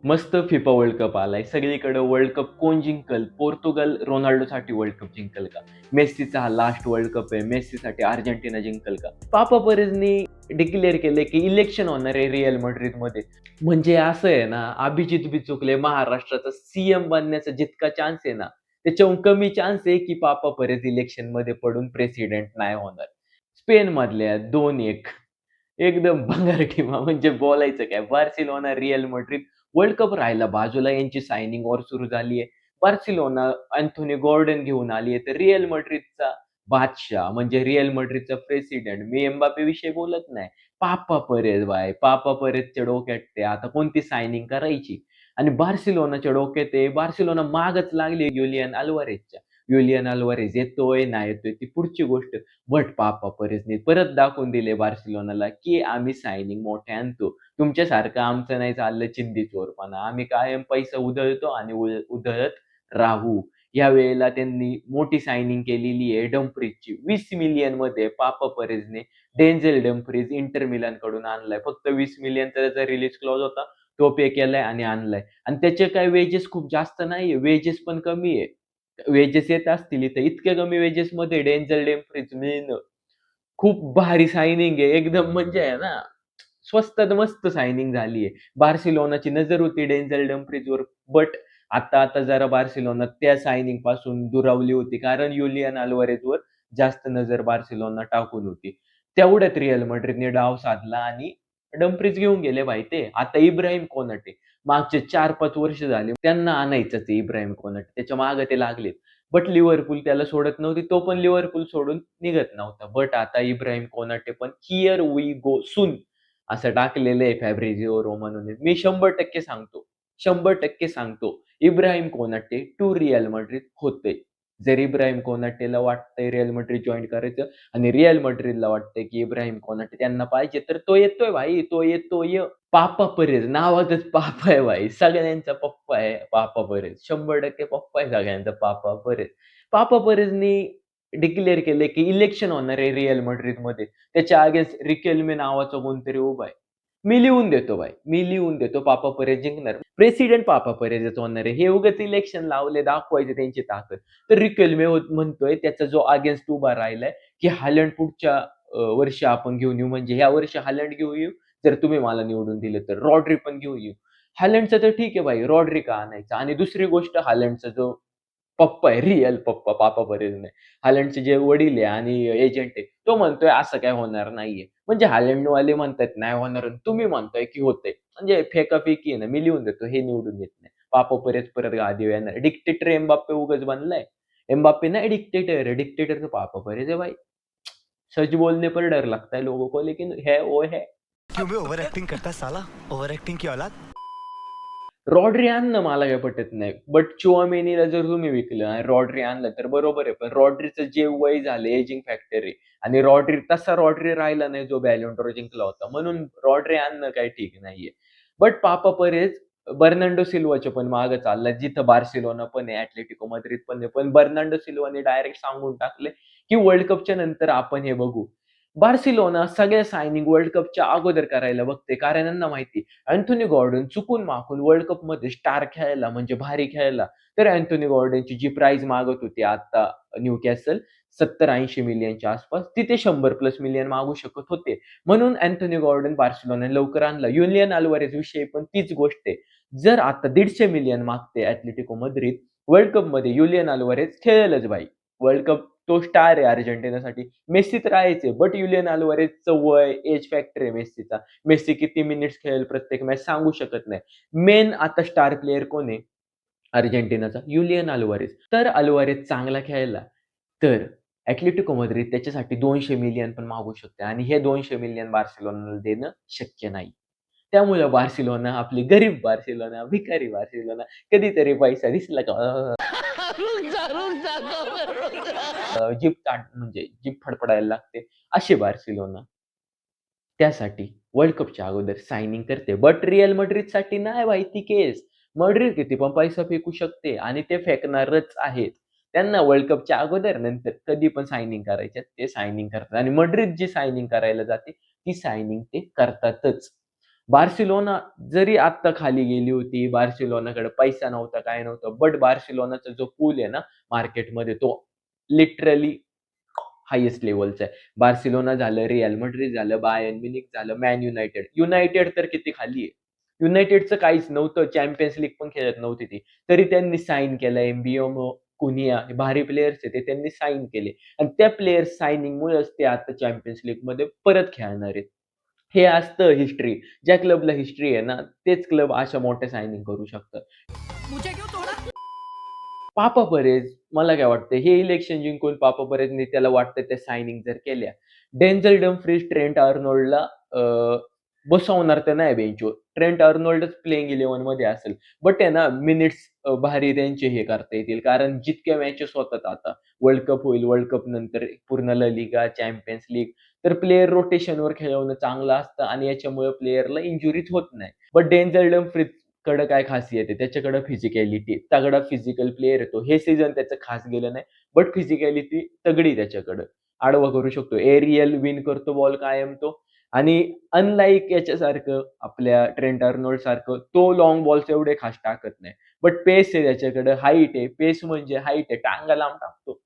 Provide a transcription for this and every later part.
मस्त FIFA world cup आलाय. सगळीकडे वर्ल्ड कप कोण जिंकल? पोर्तुगाल रोनाल्डोसाठी वर्ल्ड कप जिंकल का? मेस्सीचा हा लास्ट वर्ल्ड कप आहे. मेस्सीसाठी अर्जेंटिना जिंकल का? पापा पेरेझनी डिक्लेअर केलंय की इलेक्शन होणार आहे रिअल माड्रिडमध्ये. म्हणजे असं आहे ना, अभिजित बिचुकले महाराष्ट्राचा सीएम बनण्याचा जितका चान्स आहे ना, त्याच्याहून कमी चान्स आहे की पापा पेरेझ इलेक्शनमध्ये पडून प्रेसिडेंट नाही होणार. स्पेनमधल्या 2-1 एकदम भंगार टीमा म्हणजे बोलायचं काय. Barcelona, real Madrid world cup राहिला बाजूला यांची सायनिंग वॉर सुरू झाली आहे. बार्सिलोना अँथोनी गॉर्डन घेऊन आली आहे. तर रिअल माड्रिडचा बादशाह म्हणजे रिअल माड्रिडचा प्रेसिडेंट मी एम्बाप्पेविषयी बोलत नाही. पापा परेज भाई, पापा परेजच्या डोक्यात ते आता कोणती सायनिंग करायची आणि बार्सिलोनाच्या डोक्यात आहे बार्सिलोना मागच लागली युलियन अल्वारेजच्या. युलियन अल्वारेज येतोय, नाही येतोय ती पुढची गोष्ट. बट पापा परेजने परत दाखवून दिले बार्सिलोनाला, की आम्ही सायनिंग मोठ्या आणतो. तुमच्यासारखं आमचं नाही चाललं चिंधी चोरपणा. आम्ही कायम पैसा उधळतो आणि उधळत राहू. यावेळेला त्यांनी मोठी सायनिंग केलेली आहे डम्फ्रीजची. 20 मिलियन मध्ये पापा परेजने डेंझेल डम्फ्रीज इंटर मिलानकडून आणलाय. फक्त 20 मिलियनचा त्याचा रिलीज क्लॉज होता. तो पे केलाय आणि आणलाय. आणि त्याचे काही वेजेस खूप जास्त नाहीये. वेजेस पण कमी आहे. वेजेस येत असतील इथं. इतक्या कमी वेजेसमध्ये डेंझेल डम्फ्रीज मिळणं खूप भारी सायनिंग आहे. एकदम म्हणजे आहे ना, स्वस्तात मस्त सायनिंग झाली आहे. बार्सिलोनाची नजर होती डेंझल डम्फ्रीजवर. बट आता जरा बार्सिलोना त्या सायनिंग पासून दुरावली होती. कारण युलियन अल्वारेजवर जास्त नजर बार्सिलोना टाकून होती. तेवढ्यात रिअल माड्रिडने डाव साधला आणि डम्फ्रीज घेऊन गेले भाई ते. आता इब्राहिम कोनाटे मागचे 4-5 वर्ष झाले त्यांना आणायचंच आहे इब्राहिम कोनाटे. त्याच्या मागे ते लागलेत. बट लिव्हरपूल त्याला सोडत नव्हती. तो पण लिव्हरपूल सोडून निघत नव्हता. बट आता इब्राहिम कोनाटे पण हिअर वी गो सून असं टाकलेलं आहे फॅब्रिझिओ रोमानोने. मी 100% सांगतो, 100% सांगतो, Ibrahim Konate to Real Madrid होतंय. जर इब्राहिम कोनाटेला वाटतंय रिअल माड्रिड जॉइन करायचं आणि रिअल माड्रिडला वाटतंय की इब्राहिम कोनाटे त्यांना पाहिजे, तर तो येतोय भाई, तो येतोय. पापा परेज नावातच पापा आहे भाई. सगळ्यांचा पप्पा आहे पापा परेज. 100% पप्पा आहे सगळ्यांचा पापा परेज. पापा परेजनी डिक्लेअर केलंय की इलेक्शन होणार आहे रिअल माड्रिडमध्ये. त्याच्या अगेन्स्ट रिकेल्मे नावाचा कोणतरी उभा आहे. मी लिहून देतो भाई. मी लिहून देतो पापा परेज जिंकणार. प्रेसिडेंट पापा परेजच होणार आहे. हे उगाच इलेक्शन लावले दाखवायचे त्यांची ताकद. तर रिकेल्मे म्हणतोय त्याचा जो अगेन्स्ट उभा राहिलाय, की हालंड पुढच्या वर्षी आपण घेऊन येऊ. म्हणजे ह्या वर्षी हालंड घेऊन येऊ. जर तुम्ही मला निवडून दिलं तर. रॉड्री पण घेऊन येऊ. हालंडचं तर ठीक आहे भाई. रॉड्री का आणायचा? आणि दुसरी गोष्ट हालंडचा जो पप्पा आहे, रिअल पप्पा, पापा परेज नाही. हालंडचे जे वडील आहे आणि एजंट आहे, तो म्हणतोय असं काही होणार नाहीये. म्हणजे हालंडवाले म्हणतायत नाही होणार आणि तुम्ही म्हणताय की होतंय. म्हणजे फेकाफेकी आहे ना. मी लिहून देतो हे निवडून येत नाही. पापा परेज परत गादीवर येणार. डिक्टेटर एम्बाप्पे उगाच बनलाय. एम्बाप्पे नाही डिक्टेटर है, डिक्टेटर तो पापा परेज है भाई. सच बोलने पर डर लगता है लोगों को लेकिन है वो है. क्यों बे ओवर एक्टिंग करता है साला ओवर एक्टिंग की औलाद. रॉड्री आणणं मला काही पटत नाही. बट चुआमेनीला जर तुम्ही विकलं आणि रॉड्री आणलं तर बरोबर आहे. पण रॉड्रीचं जे वय झालं एजिंग फॅक्टर आहे आणि रॉड्री तसा रॉड्री राहिला नाही जो बॅलॉन डॉर जिंकला होता. म्हणून रॉड्री आणणं काही ठीक नाहीये. बट पापा परेज बर्नार्डो सिल्वाच्या पण मागे चाललाय. जिथं बार्सिलोना पण आहे, एटलेटिको माद्रिद पण आहे. पण बर्नार्डो सिल्वाने डायरेक्ट सांगून टाकलंय, की वर्ल्ड कपच्या नंतर आपण हे बघू. बार्सिलोना सगळ्या सायनिंग वर्ल्ड कपच्या अगोदर करायला बघते. कारण त्यांना माहिती अँथोनी गॉर्डन चुकून-माकून वर्ल्ड कपमध्ये स्टार खेळायला म्हणजे भारी खेळायला, तर अँथोनी गॉर्डनची जी प्राइस मागत होती आता न्यूकॅसल 70-80 मिलियनच्या आसपास, ती ते 100 प्लस मिलियन मागू शकत होते. म्हणून अँथोनी गॉर्डन बार्सिलोनाने लवकर आणला. युलियन अल्वारेज विषयी पण तीच गोष्ट आहे. जर आता 150 मिलियन मागते एटलेटिको माद्रिद, वर्ल्ड कपमध्ये युलियन अल्वारेज खेळेलच भाई. वर्ल्ड कप तो स्टार आहे अर्जेंटिनासाठी. मेस्सी तर आहेच आहे. बट युलियन अल्वारेजचं वय, एज फॅक्टर आहे मेस्सीचा. मेस्सी किती मिनिट्स खेळेल प्रत्येक मॅच सांगू शकत नाही. मेन आता स्टार प्लेयर कोण आहे अर्जेंटिनाचा? युलियन अल्वारेज. तर अल्वारेज चांगला खेळला, तर एटलेटिको माद्रिद त्याच्यासाठी 200 मिलियन पण मागू शकते आणि हे 200 मिलियन बार्सिलोनाला देणं शक्य नाही. त्यामुळे बार्सिलोना, आपली गरीब बार्सिलोना, भिकारी बार्सिलोना, कधीतरी पैसा दिसला का जीभ ताट म्हणजे जीभ फडफडायला लागते, अशी बार्सिलोना. त्यासाठी वर्ल्ड कपच्या अगोदर सायनिंग करते. बट रिअल माड्रिडसाठी नाही भाई ती केस. माड्रिड किती पण पैसा फेकू शकते आणि ते फेकणारच आहेत. त्यांना वर्ल्ड कपच्या अगोदर, नंतर कधी पण सायनिंग करायच्यात, ते सायनिंग करतात आणि माड्रिड जी सायनिंग करायला जाते, ती सायनिंग ते करतातच. बार्सिलोना जरी आत्ता खाली गेली होती, बार्सिलोनाकडे पैसा नव्हता, काय नव्हतं, बट बार्सिलोनाचा जो पूल आहे ना मार्केटमध्ये तो लिटरली हायेस्ट लेव्हलचा आहे. बार्सिलोना झालं, रिअल माड्रिड झालं, बायर्न म्युनिक झालं, मॅन युनायटेड. युनायटेड तर किती खाली आहे. युनायटेडचं काहीच नव्हतं. चॅम्पियन्स लीग पण खेळत नव्हती ती. तरी त्यांनी साइन केलं एम्बियोमो, कुनिया भारी प्लेयर्स आहे ते त्यांनी साइन केले आणि त्या प्लेयर्स सायनिंगमुळेच ते आता चॅम्पियन्स लीगमध्ये परत खेळणार आहेत. हे असतं हिस्ट्री. ज्या क्लबला हिस्ट्री आहे ना, तेच क्लब अशा मोठ्या सायनिंग करू शकतात. पापा परेज मला काय वाटतं हे इलेक्शन जिंकून पापा परेजनी त्याला वाटतं त्या सायनिंग जर केल्या, डेन्झल डमफ्रीज ट्रेंट आर्नोल्डला बसवणार तर नाही बेंचवर. ट्रेंट आर्नोल्डच प्लेइंग 11 मध्ये असेल. बट आहे ना मिनिट्स भारी त्यांचे हे करता येतील. कारण जितक्या मॅचेस होतात आता, वर्ल्ड कप होईल, वर्ल्ड कप नंतर पूर्ण ला लिगा, चॅम्पियन्स लीग, तर प्लेयर रोटेशनवर खेळवणं चांगलं असतं आणि याच्यामुळे प्लेयरला इंजुरीज होत नाही. बट डेन्झल डमफ्रीज कडे काय खासियत आहे, त्याच्याकडे फिजिकॅलिटी, तगडा फिजिकल प्लेयर आहे तो. हे सीझन त्याचं खास गेलं नाही, बट फिजिकॅलिटी तगडी त्याच्याकडं. आडवा करू शकतो. एरियल विन करतो बॉल कायम तो आणि अनलाइक याच्यासारखं आपल्या ट्रेंट आर्नोल्ड सारखं तो लाँग बॉल्स एवढे खास टाकत नाही. बट पेस आहे त्याच्याकडं, हाईट आहे. पेस म्हणजे हाईट आहे. टांगा लांब टाकतो.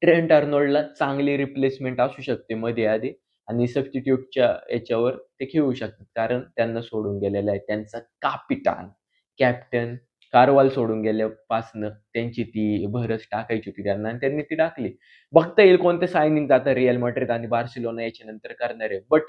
ट्रेंट आर्नोल्डला चांगली रिप्लेसमेंट असू शकते मध्ये-आधी आणि सबस्टिट्यूटच्या याच्यावर ते खेळू शकतात. कारण त्यांना सोडून गेलेला आहे त्यांचा कापितान, कॅप्टन कारवाल सोडून गेल्यापासनं त्यांची ती भरच टाकायची होती त्यांना आणि त्यांनी ती टाकली. बघता येईल कोणत्या सायनिंग आता रिअल माड्रिड आणि बार्सिलोना याच्यानंतर करणार आहे. बट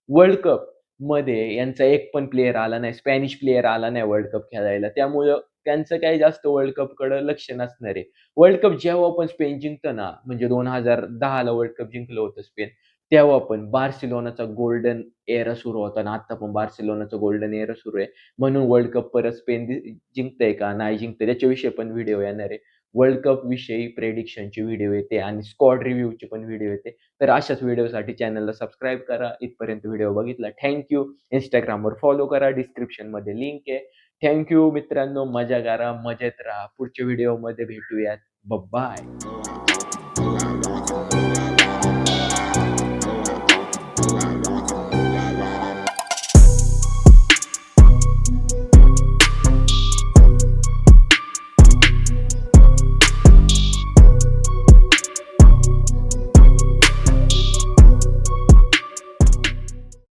वर्ल्ड कपमध्ये यांचा एक पण प्लेयर आला नाही. स्पॅनिश प्लेयर आला नाही वर्ल्ड कप खेळायला. त्यामुळं त्यांचं काही जास्त वर्ल्ड कपकडे लक्ष नसणार आहे. वर्ल्ड कप जेव्हा पण स्पेन जिंकतं ना, म्हणजे 2010 ला वर्ल्ड कप जिंकलं होतं स्पेन. तेव्हा पण बार्सिलोनाचा गोल्डन एरा सुरू होता आणि आता पण बार्सिलोनाचा गोल्डन एरा सुरू आहे. म्हणून वर्ल्ड कप परत स्पेन जिंकतंय का नाही जिंकतंय त्याच्याविषयी पण व्हिडिओ येणार आहे. वर्ल्ड कप विषयी प्रेडिक्शनची व्हिडिओ येते आणि स्क्वॉड रिव्ह्यूची पण व्हिडिओ येते. तर अशाच व्हिडिओसाठी चॅनलला सबस्क्राईब करा. इथपर्यंत व्हिडिओ बघितला. Thank you. Instagramवर फॉलो करा. डिस्क्रिप्शनमध्ये लिंक आहे. थँक यू मित्रांनो. मजा करा, मजेत राहा. पुढच्या व्हिडिओमध्ये भेटूयात. बाय.